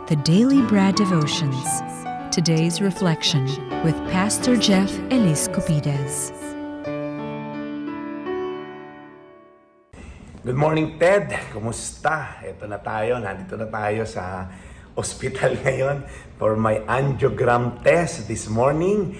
The Daily Bread Devotions. Today's reflection with Pastor Jeff Elis Copides. Good morning, Ted. Kumusta? Ito na tayo. Nandito na tayo sa ospital ngayon for my angiogram test this morning.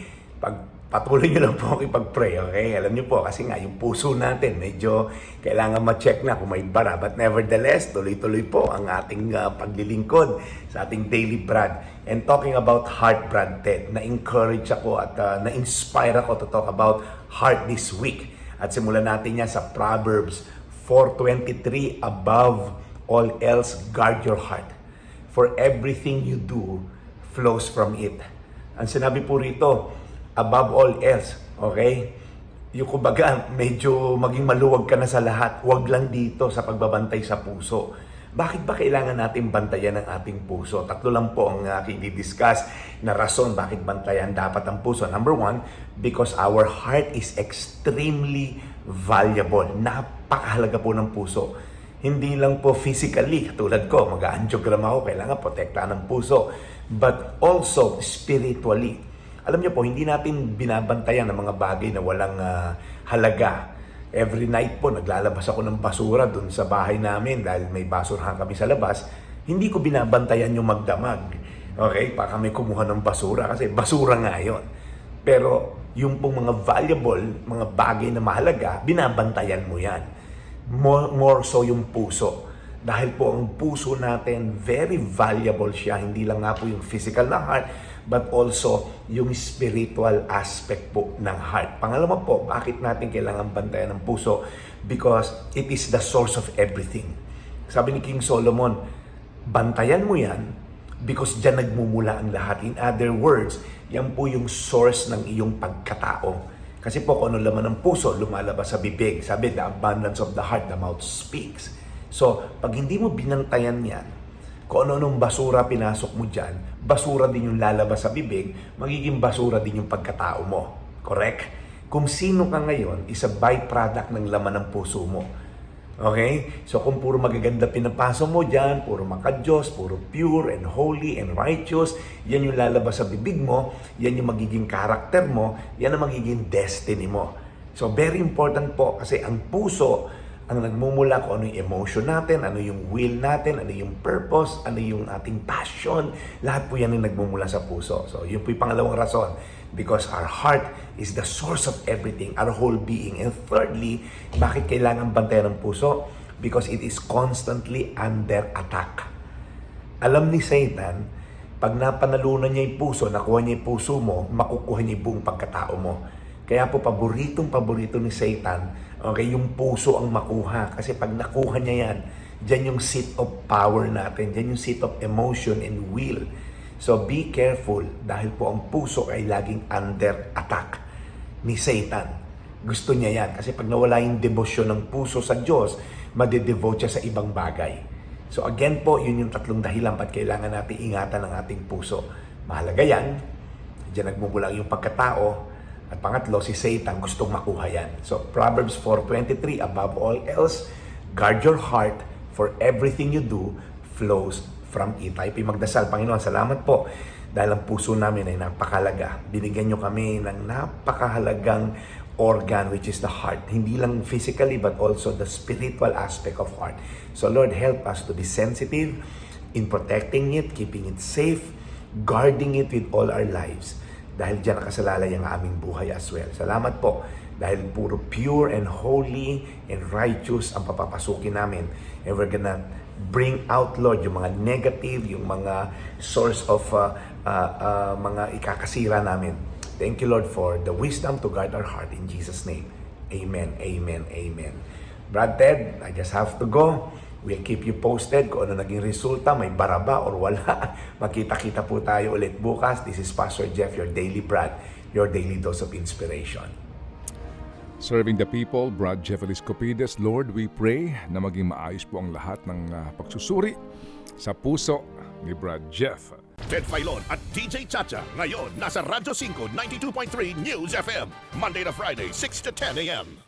Patuloy nyo lang po ako ipag-pray, okay? Alam nyo po, kasi nga yung puso natin medyo kailangan ma-check na kung may bara. But nevertheless, tuloy-tuloy po ang ating paglilingkod sa ating daily bread. And talking about heart, Brad Ted, na-encourage ako at na-inspire ako to talk about heart this week. At simulan natin yan sa Proverbs 4:23, above all else, guard your heart. For everything you do flows from it. Ang sinabi po rito, above all else, okay? Yung kumbaga, medyo maging maluwag ka na sa lahat. Huwag lang dito sa pagbabantay sa puso. Bakit ba kailangan natin bantayan ang ating puso? Tatlo lang po ang aking i-discuss na rason bakit bantayan dapat ang puso. Number one, because our heart is extremely valuable. Napakahalaga po ng puso. Hindi lang po physically, tulad ko, mag-angiogram ako, kailangan protektahan ng puso. But also spiritually. Alam niyo po, hindi natin binabantayan ng mga bagay na walang halaga. Every night po, naglalabas ako ng basura dun sa bahay namin dahil may basurahan kami sa labas. Hindi ko binabantayan yung magdamag. Okay? Baka may kumuha ng basura kasi basura nga yun. Pero yung pong mga valuable, mga bagay na mahalaga, binabantayan mo yan. More so yung puso. Dahil po ang puso natin, very valuable siya. Hindi lang nga po yung physical na heart, but also yung spiritual aspect po ng heart. Pangalawa po, bakit natin kailangan bantayan ng puso? Because it is the source of everything. Sabi ni King Solomon, bantayan mo yan because dyan nagmumula ang lahat. In other words, yan po yung source ng iyong pagkatao. Kasi po kung ano laman ng puso, lumalabas sa bibig. Sabi, the abundance of the heart, the mouth speaks. So, pag hindi mo binantayan yan, kung ano-anong basura pinasok mo dyan, basura din yung lalabas sa bibig, magiging basura din yung pagkatao mo. Correct? Kung sino ka ngayon, is a byproduct ng laman ng puso mo. Okay? So kung puro magaganda pinapasok mo dyan, puro makadiyos, puro pure and holy and righteous, yan yung lalabas sa bibig mo, yan yung magiging karakter mo, yan ang magiging destiny mo. So very important po kasi ang puso, ang nagmumula kung ano yung emotion natin, ano yung will natin, ano yung purpose, ano yung ating passion. Lahat po yan yung nagmumula sa puso. So, yun po yung pangalawang rason. Because our heart is the source of everything, our whole being. And thirdly, bakit kailangan bantayan ng puso? Because it is constantly under attack. Alam ni Satan, pag napanalunan niya yung puso, nakuha niya yung puso mo, makukuha niya yung buong pagkatao mo. Kaya po, paborito ni Satan, okay, yung puso ang makuha. Kasi pag nakuha niya yan, dyan yung seat of power natin, dyan yung seat of emotion and will. So be careful dahil po ang puso ay laging under attack ni Satan. Gusto niya yan. Kasi pag nawala yung debosyon ng puso sa Diyos, madedevote siya sa ibang bagay. So again po, yun yung tatlong dahilan ba't kailangan natin ingatan ang ating puso. Mahalaga yan. Diyan nagmumula yung pagkatao. At pangatlo, si Satan gustong makuha yan. So, Proverbs 4:23, above all else, guard your heart, for everything you do flows from it. Tayo magdasal, Panginoon, salamat po dahil ang puso namin ay napakalaga. Binigyan nyo kami ng napakahalagang organ, which is the heart. Hindi lang physically, but also the spiritual aspect of heart. So, Lord, help us to be sensitive in protecting it, keeping it safe, guarding it with all our lives. Dahil dyan nakasalalay ang aming buhay as well. Salamat po. Dahil puro pure and holy and righteous ang papapasukin namin. And we're gonna bring out, Lord, yung mga negative, yung mga source of mga ikakasira namin. Thank you, Lord, for the wisdom to guard our heart. In Jesus' name, amen, amen, amen. Brad Ted, I just have to go. We'll keep you posted kung ano naging resulta, may bara ba or wala. Magkita-kita po tayo ulit bukas. This is Pastor Jeff, your daily bread, your daily dose of inspiration. Serving the people, Brad Jeff Elis Copides. Lord, we pray na maging maayos po ang lahat ng pagsusuri sa puso ni Brad Jeff. Ted Filon at DJ Chacha. Ngayon, nasa Radyo 5, 92.3 News FM. Monday to Friday, 6 to 10 a.m.